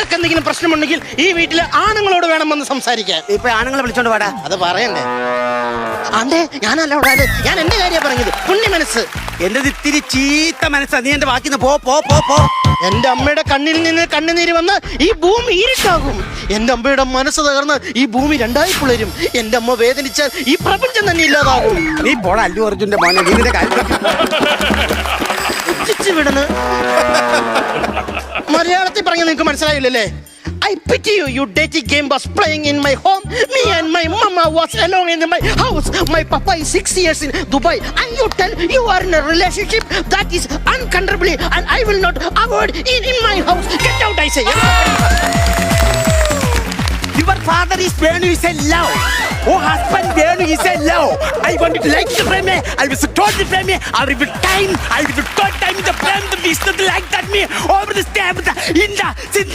നിനക്ക് എന്തെങ്കിലും പ്രശ്നമുണ്ടെങ്കിൽ ഈ വീട്ടിലെ ആണുങ്ങളോട് വേണം വന്ന് സംസാരിക്കാൻ. ഇപ്പൊ ആണുങ്ങളെ വിളിച്ചോണ്ട് പാടാ. അത് പറയണ്ടേ? അതെ, ഞാനല്ല അവിടെ, ഞാൻ എന്റെ കാര്യ പറഞ്ഞത്. പുണ്യ മനസ്സ്. എന്റെ ഇത്തിരി ചീത്ത മനസ്സാ. നീ എന്റെ വാക്കിന്ന് പോ പോ പോ പോ. എന്റെ അമ്മയുടെ കണ്ണിൽ നിന്ന് കണ്ണുനീര് വന്ന് ഈ ഭൂമി ഇരുട്ടാകും. എന്റെ അമ്മയുടെ മനസ്സ് തകർന്ന് ഈ ഭൂമി രണ്ടായി പുളരും. എന്റെ അമ്മ വേദനിച്ചാൽ ഈ പ്രപഞ്ചം തന്നെ ഇല്ലാതാകും. നീ പോടാ അല്ലു അർജുന്റെ മോനെ. നീ നിന്റെ കാര്യം വിടണ്. മലയാളത്തിൽ പറഞ്ഞ നിങ്ങൾക്ക് മനസ്സിലായില്ലല്ലേ? I pity you. Your dirty game was playing in my home. Me and my mama was alone in my house. My papa is 6 years in Dubai. And you tell you are in a relationship that is uncomfortably and I will not avoid in my house. Get out, I say. Your father is Venu is a love. Oh, husband Venu is a love. I want to like the frame. I was told the frame. I will time. I will told time the frame. The business like that me over the stamp in the